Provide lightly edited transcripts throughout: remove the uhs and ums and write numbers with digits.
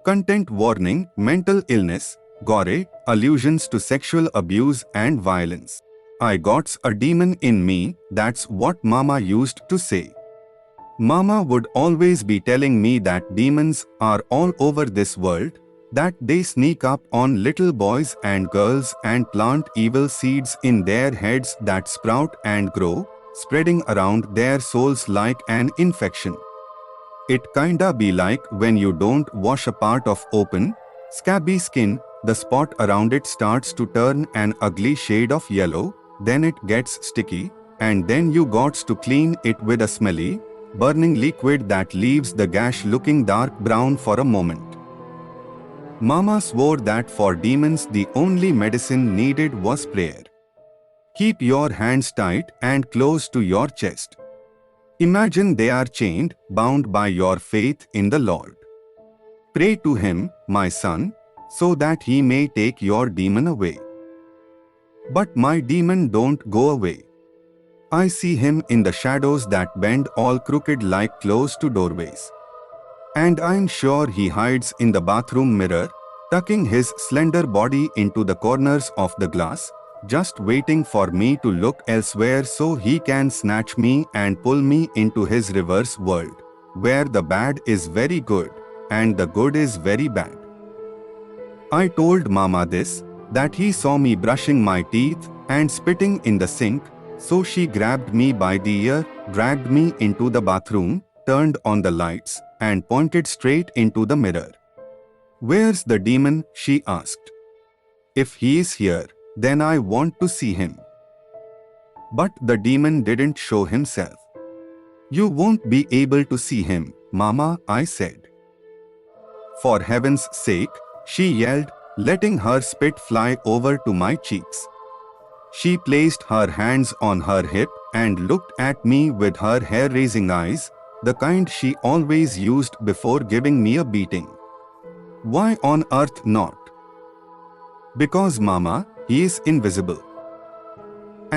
Content warning, mental illness, gore, allusions to sexual abuse and violence. I got's a demon in me, that's what Mama used to say. Mama would always be telling me that demons are all over this world, that they sneak up on little boys and girls and plant evil seeds in their heads that sprout and grow, spreading around their souls like an infection. It kinda be like when you don't wash a part of open, scabby skin, the spot around it starts to turn an ugly shade of yellow, then it gets sticky, and then you gots to clean it with a smelly, burning liquid that leaves the gash looking dark brown for a moment. Mama swore that for demons the only medicine needed was prayer. Keep your hands tight and close to your chest. Imagine they are chained, bound by your faith in the Lord. Pray to Him, my son, so that He may take your demon away. But my demon don't go away. I see him in the shadows that bend all crooked like close to doorways. And I'm sure he hides in the bathroom mirror, tucking his slender body into the corners of the glass, just waiting for me to look elsewhere so he can snatch me and pull me into his reverse world, where the bad is very good and the good is very bad. I told Mama this, that he saw me brushing my teeth and spitting in the sink, so she grabbed me by the ear, dragged me into the bathroom, turned on the lights, and pointed straight into the mirror. "Where's the demon?" she asked. "If he is here, then I want to see him." But the demon didn't show himself. "You won't be able to see him, Mama," I said. "For heaven's sake," she yelled, letting her spit fly over to my cheeks. She placed her hands on her hip and looked at me with her hair-raising eyes, the kind she always used before giving me a beating. "Why on earth not?" "Because, Mama, he is invisible."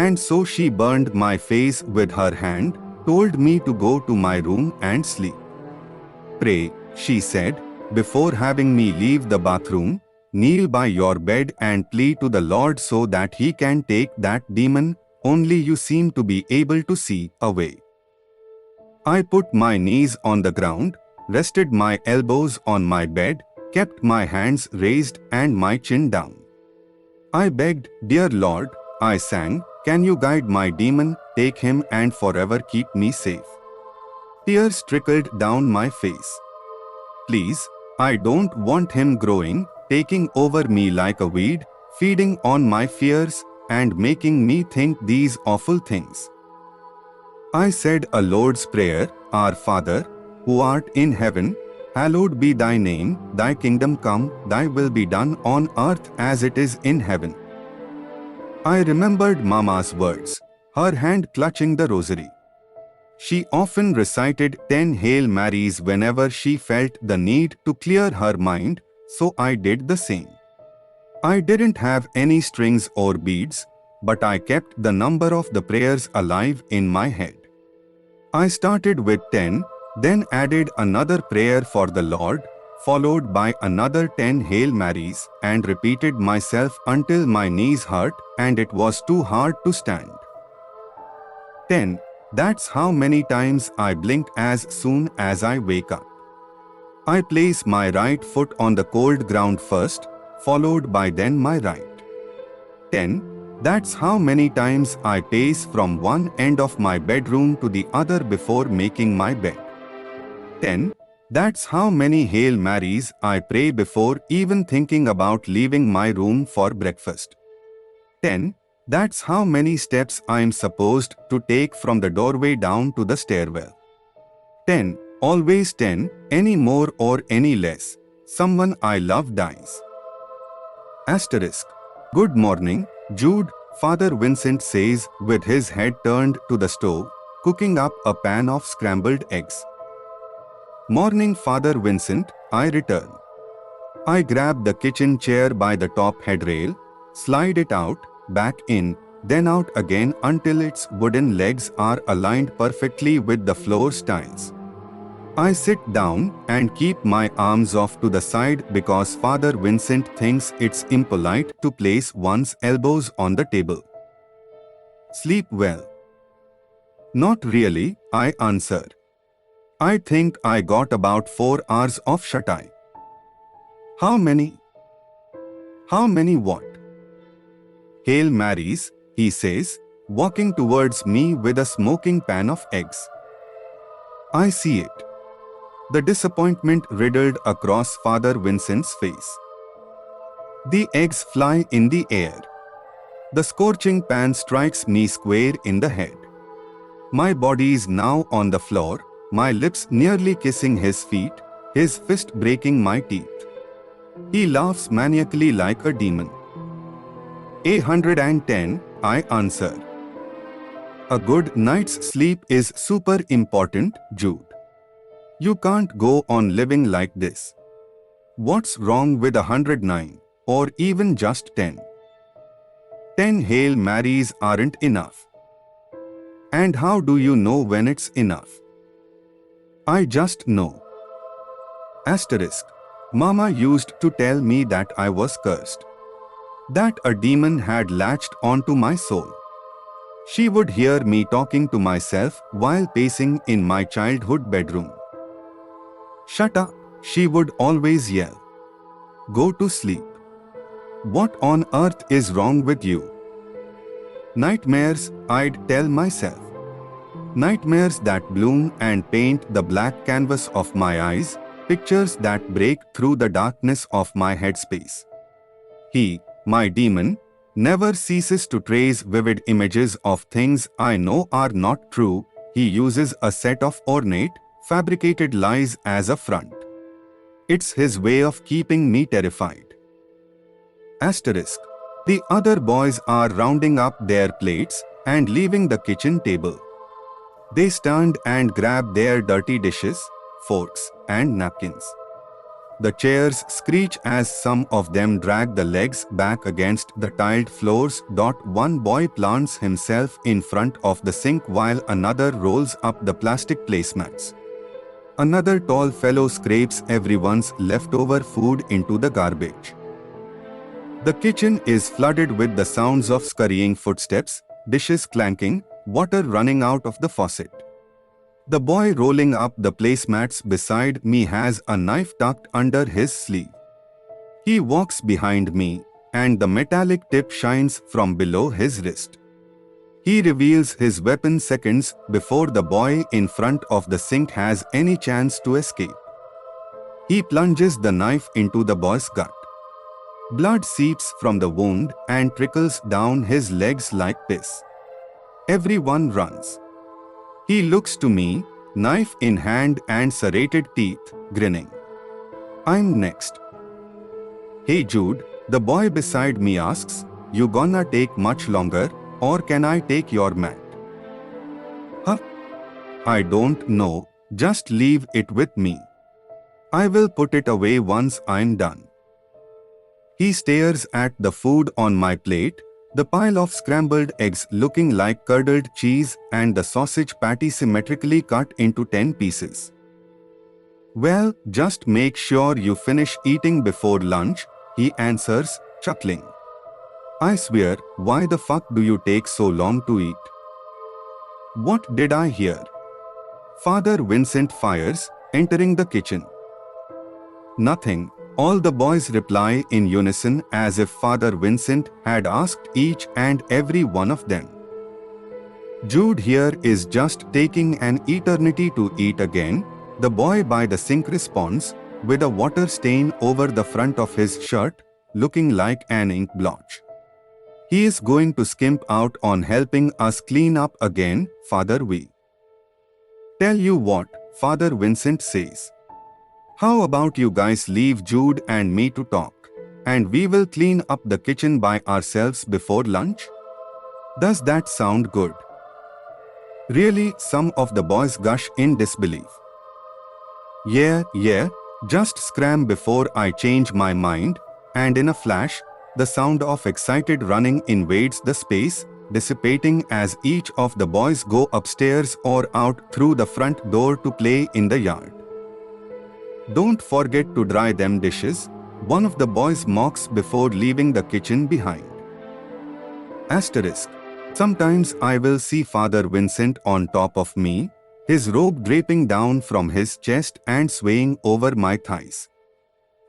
And so she burned my face with her hand, told me to go to my room and sleep. "Pray," she said, "before having me leave the bathroom. Kneel by your bed and plead to the Lord so that He can take that demon, only you seem to be able to see, away." I put my knees on the ground, rested my elbows on my bed, kept my hands raised and my chin down. I begged, "Dear Lord," I sang, "can you guide my demon, take him and forever keep me safe?" Tears trickled down my face. "Please, I don't want him growing, taking over me like a weed, feeding on my fears, and making me think these awful things." I said a Lord's Prayer, "Our Father, who art in heaven, hallowed be thy name, thy kingdom come, thy will be done on earth as it is in heaven." I remembered Mama's words, her hand clutching the rosary. She often recited 10 Hail Marys whenever she felt the need to clear her mind, so I did the same. I didn't have any strings or beads, but I kept the number of the prayers alive in my head. I started with 10, then added another prayer for the Lord, followed by another 10 Hail Marys, and repeated myself until my knees hurt and it was too hard to stand. 10. That's how many times I blink as soon as I wake up. I place my right foot on the cold ground first, followed by then my right. 10. That's how many times I pace from one end of my bedroom to the other before making my bed. 10. That's how many Hail Marys I pray before even thinking about leaving my room for breakfast. 10. That's how many steps I am supposed to take from the doorway down to the stairwell. 10. Always 10, any more or any less, someone I love dies. Asterisk. Good morning, Jude, Father Vincent says with his head turned to the stove, cooking up a pan of scrambled eggs. Morning, Father Vincent, I return. I grab the kitchen chair by the top headrail, slide it out, back in, then out again until its wooden legs are aligned perfectly with the floor tiles. I sit down and keep my arms off to the side because Father Vincent thinks it's impolite to place one's elbows on the table. Sleep well. Not really, I answer. I think I got about 4 hours of shut-eye. How many? How many what? Hail Marys, he says, walking towards me with a smoking pan of eggs. I see it. The disappointment riddled across Father Vincent's face. The eggs fly in the air. The scorching pan strikes me square in the head. My body is now on the floor, my lips nearly kissing his feet, his fist breaking my teeth. He laughs maniacally like a demon. 110, I answer. A good night's sleep is super important, Jude. You can't go on living like this. What's wrong with 109, or even just 10? 10 Hail Marys aren't enough. And how do you know when it's enough? I just know. Asterisk. Mama used to tell me that I was cursed. That a demon had latched onto my soul. She would hear me talking to myself while pacing in my childhood bedroom. Shut up, she would always yell. Go to sleep. What on earth is wrong with you? Nightmares, I'd tell myself. Nightmares that bloom and paint the black canvas of my eyes, pictures that break through the darkness of my headspace. He, my demon, never ceases to trace vivid images of things I know are not true. He uses a set of ornate, fabricated lies as a front. It's his way of keeping me terrified. Asterisk. The other boys are rounding up their plates and leaving the kitchen table. They stand and grab their dirty dishes, forks, and napkins. The chairs screech as some of them drag the legs back against the tiled floors. One boy plants himself in front of the sink while another rolls up the plastic placemats. Another tall fellow scrapes everyone's leftover food into the garbage. The kitchen is flooded with the sounds of scurrying footsteps, dishes clanking, water running out of the faucet. The boy rolling up the placemats beside me has a knife tucked under his sleeve. He walks behind me, and the metallic tip shines from below his wrist. He reveals his weapon seconds before the boy in front of the sink has any chance to escape. He plunges the knife into the boy's gut. Blood seeps from the wound and trickles down his legs like piss. Everyone runs. He looks to me, knife in hand and serrated teeth, grinning. I'm next. Hey Jude, the boy beside me asks, you gonna take much longer, or can I take your mat? Huh? I don't know, just leave it with me. I will put it away once I'm done. He stares at the food on my plate, the pile of scrambled eggs looking like curdled cheese and the sausage patty symmetrically cut into 10 pieces. Well, just make sure you finish eating before lunch, he answers, chuckling. I swear, why the fuck do you take so long to eat? What did I hear? Father Vincent fires, entering the kitchen. Nothing. All the boys reply in unison as if Father Vincent had asked each and every one of them. Jude here is just taking an eternity to eat again, the boy by the sink responds, with a water stain over the front of his shirt, looking like an ink blotch. He is going to skimp out on helping us clean up again, Father V. Tell you what, Father Vincent says. How about you guys leave Jude and me to talk, and we will clean up the kitchen by ourselves before lunch? Does that sound good? Really, some of the boys gush in disbelief. Yeah, just scram before I change my mind, and in a flash, the sound of excited running invades the space, dissipating as each of the boys go upstairs or out through the front door to play in the yard. Don't forget to dry them dishes, one of the boys mocks before leaving the kitchen behind. Asterisk. Sometimes I will see Father Vincent on top of me, his robe draping down from his chest and swaying over my thighs.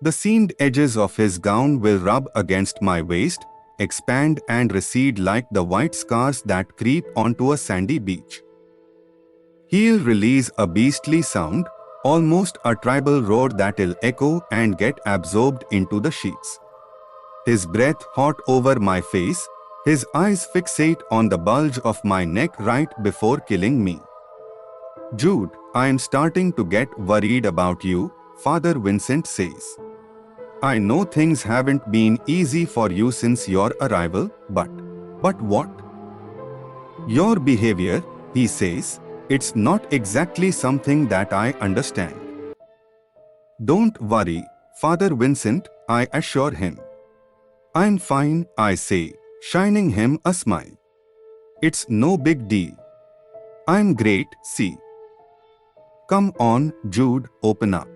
The seamed edges of his gown will rub against my waist, expand and recede like the white scars that creep onto a sandy beach. He'll release a beastly sound, almost a tribal roar that'll echo and get absorbed into the sheets. His breath hot over my face, his eyes fixate on the bulge of my neck right before killing me. Jude, I'm starting to get worried about you, Father Vincent says. I know things haven't been easy for you since your arrival, but what? Your behavior, he says, it's not exactly something that I understand. Don't worry, Father Vincent, I assure him. I'm fine, I say, shining him a smile. It's no big deal. I'm great, see. Come on, Jude, open up.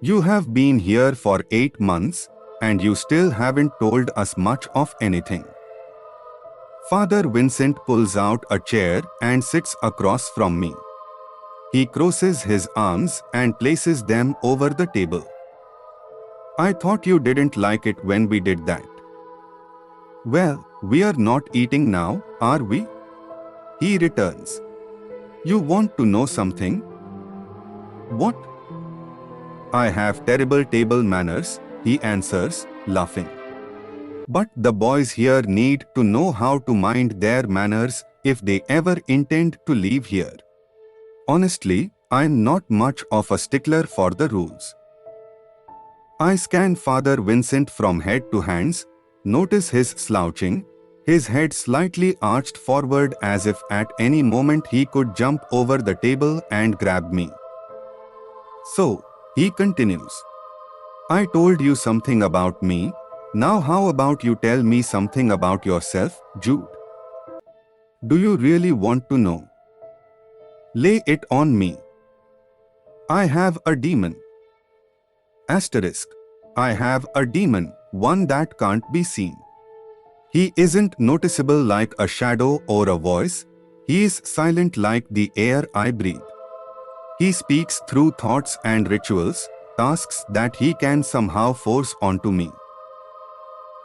You have been here for 8 months, and you still haven't told us much of anything. Father Vincent pulls out a chair and sits across from me. He crosses his arms and places them over the table. I thought you didn't like it when we did that. Well, we are not eating now, are we? He returns. You want to know something? What? I have terrible table manners, he answers, laughing. But the boys here need to know how to mind their manners if they ever intend to leave here. Honestly, I'm not much of a stickler for the rules. I scan Father Vincent from head to hands, notice his slouching, his head slightly arched forward as if at any moment he could jump over the table and grab me. So, he continues. I told you something about me, now how about you tell me something about yourself, Jude? Do you really want to know? Lay it on me. I have a demon. Asterisk. I have a demon, one that can't be seen. He isn't noticeable like a shadow or a voice, he is silent like the air I breathe. He speaks through thoughts and rituals, tasks that he can somehow force onto me.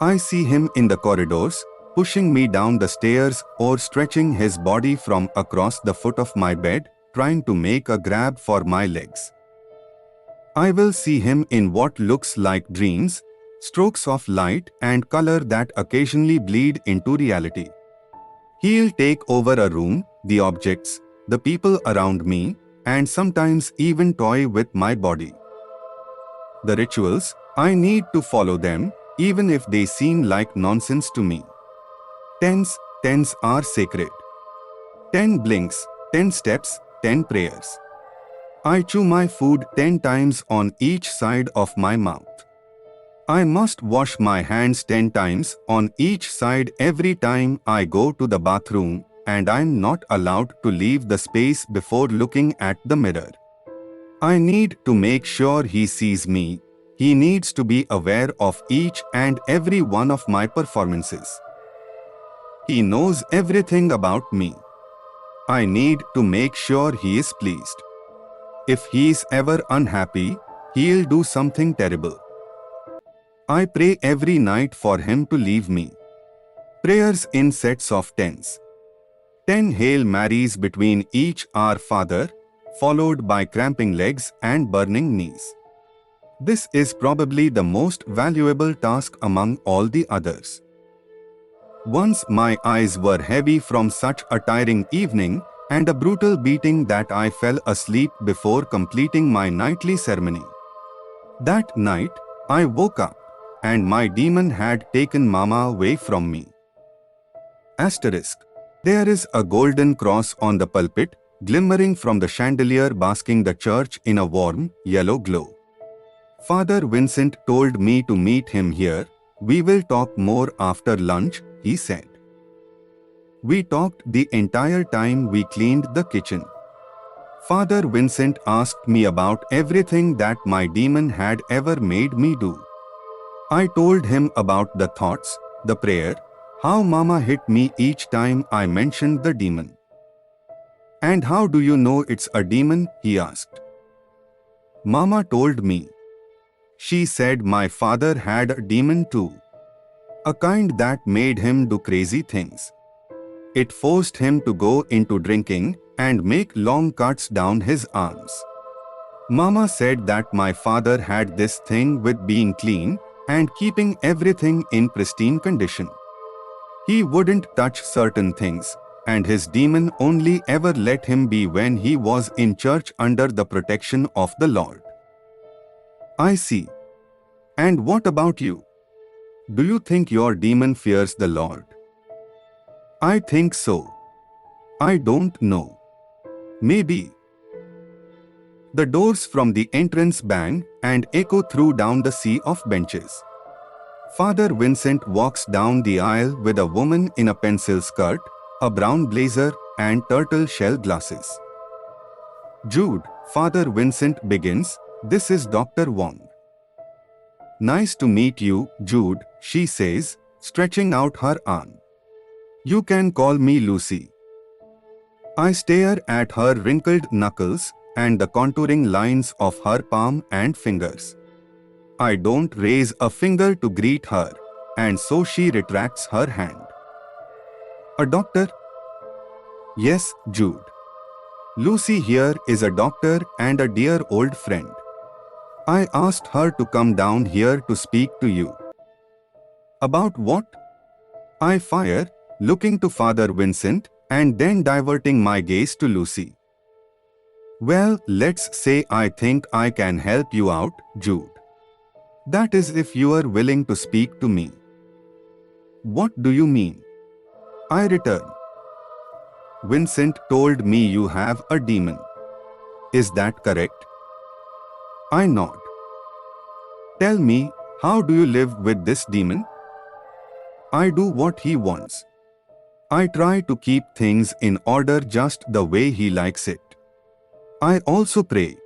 I see him in the corridors, pushing me down the stairs or stretching his body from across the foot of my bed, trying to make a grab for my legs. I will see him in what looks like dreams, strokes of light and color that occasionally bleed into reality. He'll take over a room, the objects, the people around me, and sometimes even toy with my body. The rituals, I need to follow them, even if they seem like nonsense to me. Tens are sacred. 10 blinks, 10 steps, 10 prayers. I chew my food 10 times on each side of my mouth. I must wash my hands 10 times on each side every time I go to the bathroom, and I'm not allowed to leave the space before looking at the mirror. I need to make sure he sees me. He needs to be aware of each and every one of my performances. He knows everything about me. I need to make sure he is pleased. If he is ever unhappy, he'll do something terrible. I pray every night for him to leave me. Prayers in sets of 10s. 10 Hail Marys between each Our Father, followed by cramping legs and burning knees. This is probably the most valuable task among all the others. Once my eyes were heavy from such a tiring evening and a brutal beating that I fell asleep before completing my nightly ceremony. That night, I woke up, and my demon had taken Mama away from me. Asterisk. There is a golden cross on the pulpit, glimmering from the chandelier basking the church in a warm, yellow glow. Father Vincent told me to meet him here. We will talk more after lunch, he said. We talked the entire time we cleaned the kitchen. Father Vincent asked me about everything that my demon had ever made me do. I told him about the thoughts, the prayer, how Mama hit me each time I mentioned the demon. And how do you know it's a demon? He asked. Mama told me. She said my father had a demon too. A kind that made him do crazy things. It forced him to go into drinking and make long cuts down his arms. Mama said that my father had this thing with being clean and keeping everything in pristine condition. He wouldn't touch certain things, and his demon only ever let him be when he was in church under the protection of the Lord. I see. And what about you? Do you think your demon fears the Lord? I think so. I don't know. Maybe. The doors from the entrance bang and echo through down the sea of benches. Father Vincent walks down the aisle with a woman in a pencil skirt, a brown blazer, and turtle shell glasses. Jude, Father Vincent begins, this is Dr. Wong. Nice to meet you, Jude, she says, stretching out her arm. You can call me Lucy. I stare at her wrinkled knuckles and the contouring lines of her palm and fingers. I don't raise a finger to greet her, and so she retracts her hand. A doctor? Yes, Jude. Lucy here is a doctor and a dear old friend. I asked her to come down here to speak to you. About what? I fire, looking to Father Vincent and then diverting my gaze to Lucy. Well, let's say I think I can help you out, Jude. That is if you are willing to speak to me. What do you mean? I return. Vincent told me you have a demon. Is that correct? I nod. Tell me, how do you live with this demon? I do what he wants. I try to keep things in order just the way he likes it. I also pray.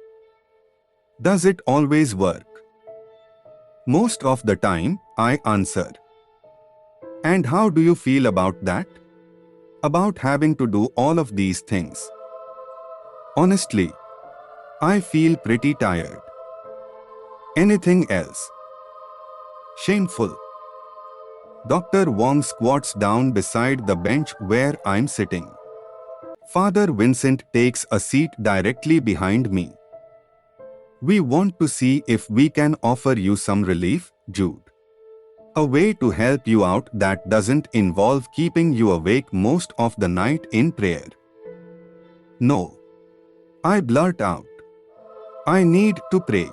Does it always work? Most of the time, I answer. And how do you feel about that? About having to do all of these things? Honestly, I feel pretty tired. Anything else? Shameful. Dr. Wong squats down beside the bench where I'm sitting. Father Vincent takes a seat directly behind me. We want to see if we can offer you some relief, Jude. A way to help you out that doesn't involve keeping you awake most of the night in prayer. No. I blurt out. I need to pray.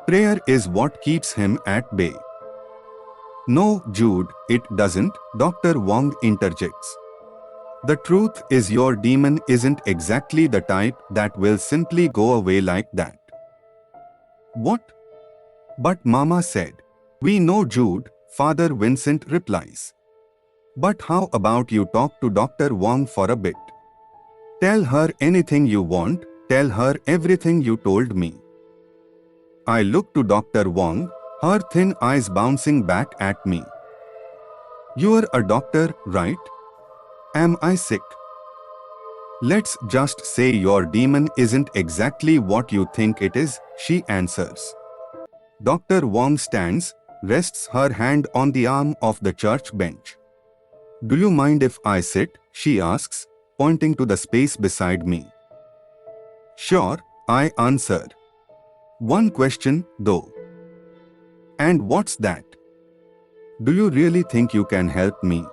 Prayer is what keeps him at bay. No, Jude, it doesn't, Dr. Wong interjects. The truth is your demon isn't exactly the type that will simply go away like that. What? But Mama said. We know, Jude, Father Vincent replies. But how about you talk to Dr. Wong for a bit? Tell her anything you want, tell her everything you told me. I look to Dr. Wong, her thin eyes bouncing back at me. You're a doctor, right? Am I sick? Let's just say your demon isn't exactly what you think it is, she answers. Dr. Wong stands, rests her hand on the arm of the church bench. Do you mind if I sit? She asks, pointing to the space beside me. Sure, I answer. One question, though. And what's that? Do you really think you can help me?